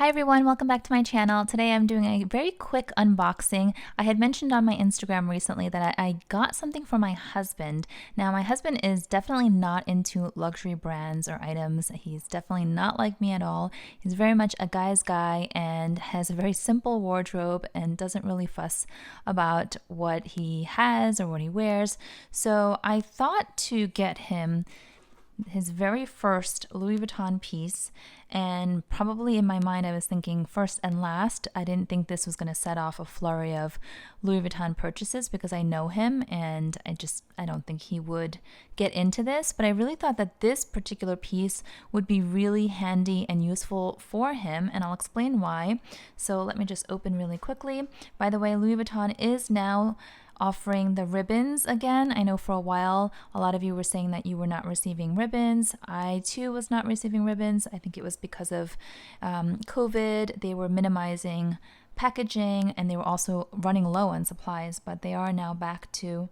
Hi everyone, welcome back to my channel. Today I'm doing a very quick unboxing. I had mentioned on my Instagram recently that I got something for my husband. Now my husband is definitely not into luxury brands or items. He's definitely not like me at all. He's very much a guy's guy and has a very simple wardrobe and doesn't really fuss about what he has or what he wears. So I thought to get him his very first Louis Vuitton piece, and probably in my mind I was thinking first and last. I didn't think this was going to set off a flurry of Louis Vuitton purchases because I know him and I don't think he would get into this, but I really thought that this particular piece would be really handy and useful for him, and I'll explain why. So let me just open really quickly. By the way, Louis Vuitton is now offering the ribbons again. I know for a while a lot of you were saying that you were not receiving ribbons. I too was not receiving ribbons. I think it was because of COVID. They were minimizing packaging and they were also running low on supplies, but they are now back to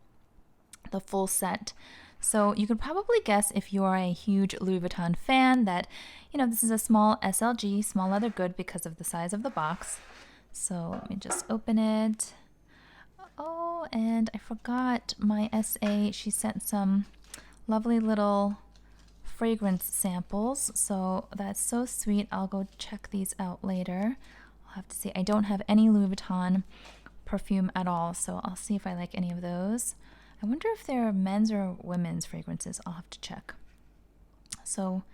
the full set. So you could probably guess, if you are a huge Louis Vuitton fan, that this is a small SLG, small leather good, because of the size of the box. So let me just open it. Oh, and I forgot my SA. She sent some lovely little fragrance samples. So that's so sweet. I'll go check these out later. I'll have to see. I don't have any Louis Vuitton perfume at all, so I'll see if I like any of those. I wonder if they're men's or women's fragrances. I'll have to check. So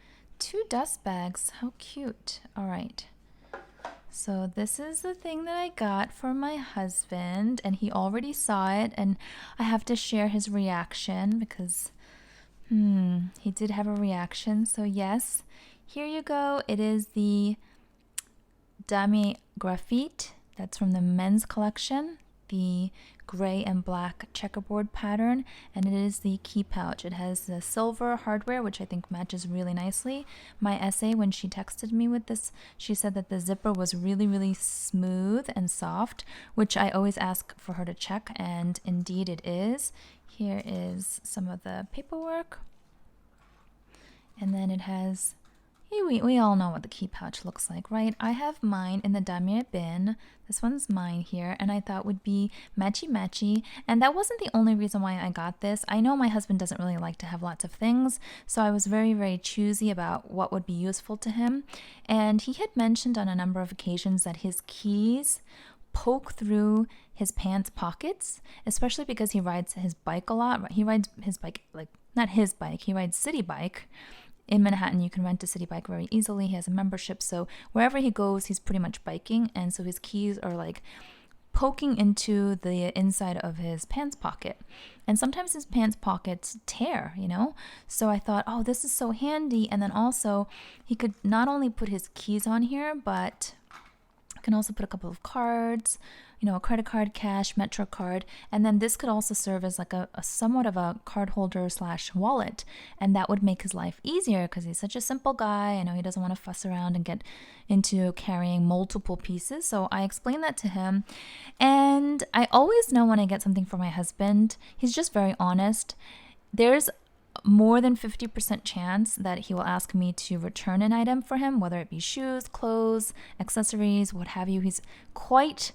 2 dust bags. How cute. All right. So this is the thing that I got for my husband, and he already saw it, and I have to share his reaction because he did have a reaction. So yes, here you go. It is the Damier Graphite. That's from the men's collection, the gray and black checkerboard pattern, and it is the key pouch. It has the silver hardware, which I think matches really nicely. My SA, when she texted me with this, she said that the zipper was really, really smooth and soft, which I always ask for her to check, and indeed it is. Here is some of the paperwork, and then it has, we all know what the key pouch looks like, right? I have mine in the Damier bin. This one's mine here, and I thought would be matchy-matchy. And that wasn't the only reason why I got this. I know my husband doesn't really like to have lots of things, so I was very, very choosy about what would be useful to him. And he had mentioned on a number of occasions that his keys poke through his pants pockets, especially because he rides his bike a lot. He rides his bike, like, not his bike, he rides city bike. In Manhattan, you can rent a city bike very easily. He has a membership, so wherever he goes, he's pretty much biking, and so his keys are like poking into the inside of his pants pocket. And sometimes his pants pockets tear, So I thought, oh, this is so handy. And then also, he could not only put his keys on here, but can also put a couple of cards, a credit card, cash, Metro card, and then this could also serve as like a somewhat of a card holder / wallet, and that would make his life easier because he's such a simple guy. I know he doesn't want to fuss around and get into carrying multiple pieces, so I explained that to him. And I always know when I get something for my husband, he's just very honest. There's more than 50% chance that he will ask me to return an item for him, whether it be shoes, clothes, accessories, what have you. He's quite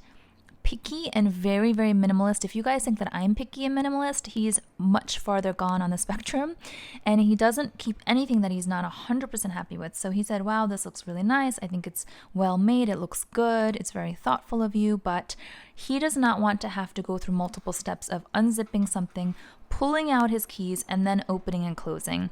picky and very, very minimalist. If you guys think that I'm picky and minimalist, he's much farther gone on the spectrum, and he doesn't keep anything that he's not 100% happy with. So he said, wow, this looks really nice. I think it's well made. It looks good. It's very thoughtful of you, but he does not want to have to go through multiple steps of unzipping something, pulling out his keys, and then opening and closing,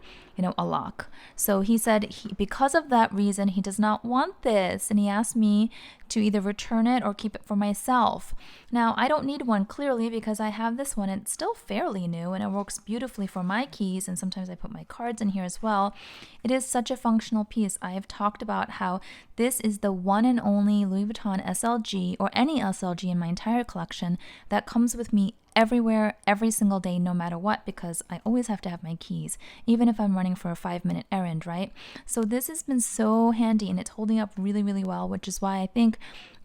a lock. So he said because of that reason, he does not want this, and he asked me to either return it or keep it for myself. Now, I don't need one, clearly, because I have this one. It's still fairly new, and it works beautifully for my keys, and sometimes I put my cards in here as well. It is such a functional piece. I have talked about how this is the one and only Louis Vuitton SLG, or any SLG in my entire collection, that comes with me everywhere, every single day, no matter what, because I always have to have my keys, even if I'm running for a 5-minute errand, right? So this has been so handy, and it's holding up really, really well, which is why I think,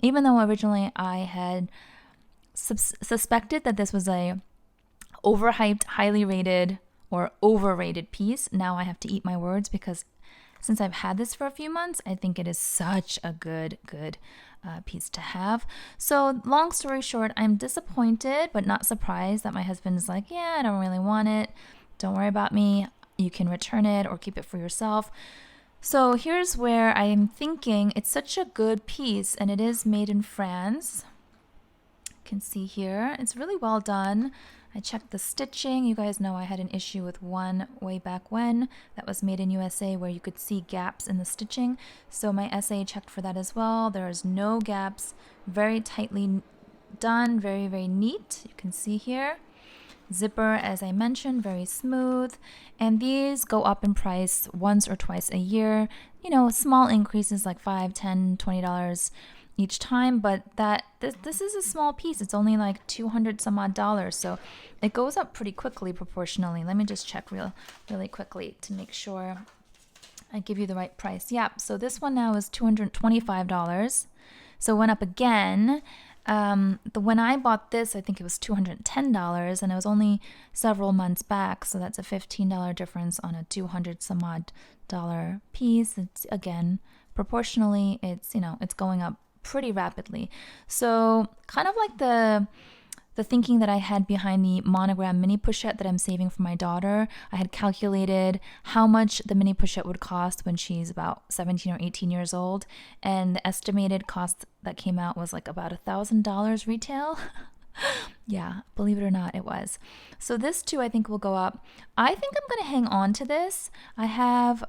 even though originally I had suspected that this was a overhyped, highly rated, or overrated piece, now I have to eat my words, because since I've had this for a few months, I think it is such a good piece to have. So long story short, I'm disappointed but not surprised that my husband is like, yeah, I don't really want it. Don't worry about me. You can return it or keep it for yourself. So here's where I am thinking it's such a good piece, and it is made in France. You can see here, it's really well done. I checked the stitching. You guys know I had an issue with one way back when that was made in USA where you could see gaps in the stitching. So my SA checked for that as well. There's no gaps, very tightly done, very, very neat. You can see here. Zipper, as I mentioned, very smooth. And these go up in price once or twice a year. You know, small increases like $5, $10, $20 each time, but this is a small piece. It's only like 200 some odd dollars, so it goes up pretty quickly proportionally. Let me just check really quickly to make sure I give you the right price. Yeah, so this one now is $225, so it went up again. When I bought this, I think it was $210, and it was only several months back, so that's a $15 difference on a 200 some odd dollar piece. It's, again, proportionally, it's, you know, it's going up pretty rapidly. So kind of like the thinking that I had behind the monogram mini pochette that I'm saving for my daughter. I had calculated how much the mini pochette would cost when she's about 17 or 18 years old, and the estimated cost that came out was like about $1,000 retail. Yeah, believe it or not, it was. So this too, I think will go up. I think I'm gonna hang on to this. I have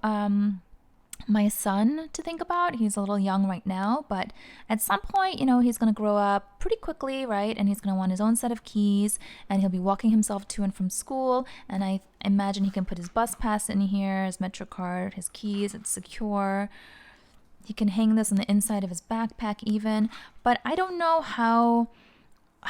my son to think about. He's a little young right now, but at some point, you know, he's going to grow up pretty quickly, right? And he's going to want his own set of keys, and he'll be walking himself to and from school. And I imagine he can put his bus pass in here, his Metro card, his keys. It's secure. He can hang this on the inside of his backpack even. But I don't know how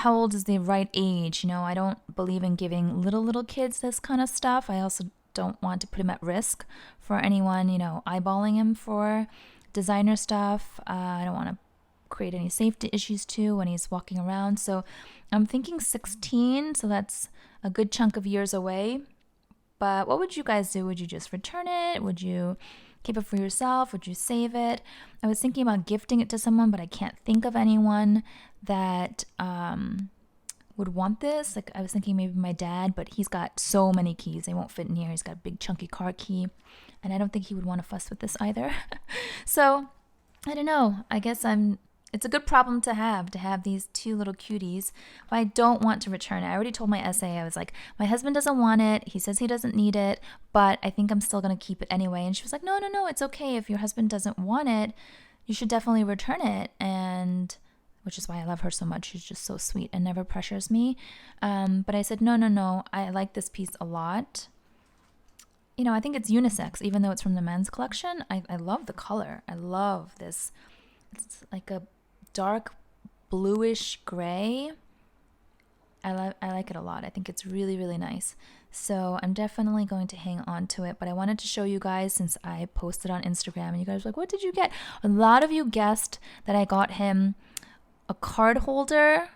old is the right age. You know, I don't believe in giving little kids this kind of stuff. I also don't want to put him at risk for anyone, you know, eyeballing him for designer stuff. I don't want to create any safety issues too when he's walking around. So I'm thinking 16, so that's a good chunk of years away. But what would you guys do? Would you just return it? Would you keep it for yourself? Would you save it? I was thinking about gifting it to someone, but I can't think of anyone that would want this. Like I was thinking maybe my dad, but he's got so many keys, they won't fit in here. He's got a big chunky car key, and I don't think he would want to fuss with this either. So I don't know. I guess it's a good problem to have these two little cuties, but I don't want to return it. I already told my SA, I was like, my husband doesn't want it. He says he doesn't need it, but I think I'm still going to keep it anyway. And she was like, no, it's okay. If your husband doesn't want it, you should definitely return it. And which is why I love her so much. She's just so sweet and never pressures me. But I said, no, I like this piece a lot. You know, I think it's unisex, even though it's from the men's collection. I love the color. I love this. It's like a dark bluish gray. I like it a lot. I think it's really, really nice. So I'm definitely going to hang on to it. But I wanted to show you guys since I posted on Instagram. And you guys were like, what did you get? A lot of you guessed that I got him a card holder,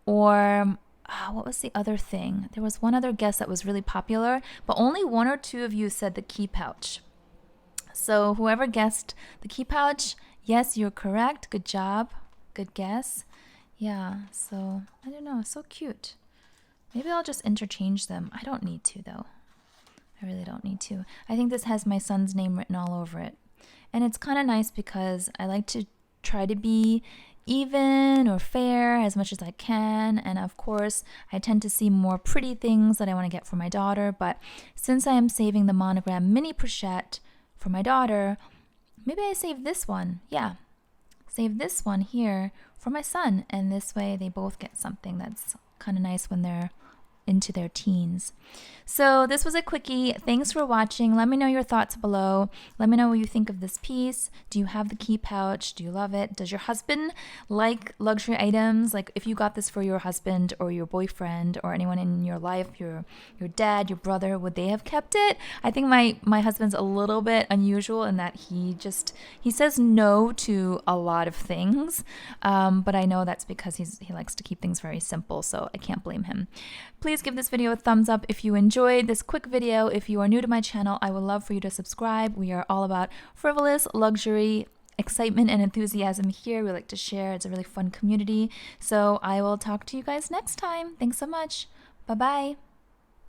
or what was the other thing? There was one other guess that was really popular, but only one or two of you said the key pouch. So whoever guessed the key pouch, yes, you're correct. Good job. Good guess. Yeah, so I don't know. So cute. Maybe I'll just interchange them. I don't need to, though. I really don't need to. I think this has my son's name written all over it. And it's kind of nice because I like to try to be even or fair as much as I can. And of course, I tend to see more pretty things that I want to get for my daughter. But since I am saving the monogram mini pochette for my daughter, maybe I save this one. Yeah, save this one here for my son. And this way they both get something that's kind of nice when they're into their teens. So this was a quickie. Thanks for watching. Let me know your thoughts below. Let me know what you think of this piece. Do you have the key pouch? Do you love it? Does your husband like luxury items? Like if you got this for your husband or your boyfriend or anyone in your life, your dad, your brother, would they have kept it? I think my husband's a little bit unusual in that he says no to a lot of things. But I know that's because he likes to keep things very simple, so I can't blame him. Please Please give this video a thumbs up if you enjoyed this quick video. If you are new to my channel, I would love for you to subscribe. We are all about frivolous luxury, excitement, and enthusiasm here. We like to share. It's a really fun community. So I will talk to you guys next time. Thanks so much. Bye-bye.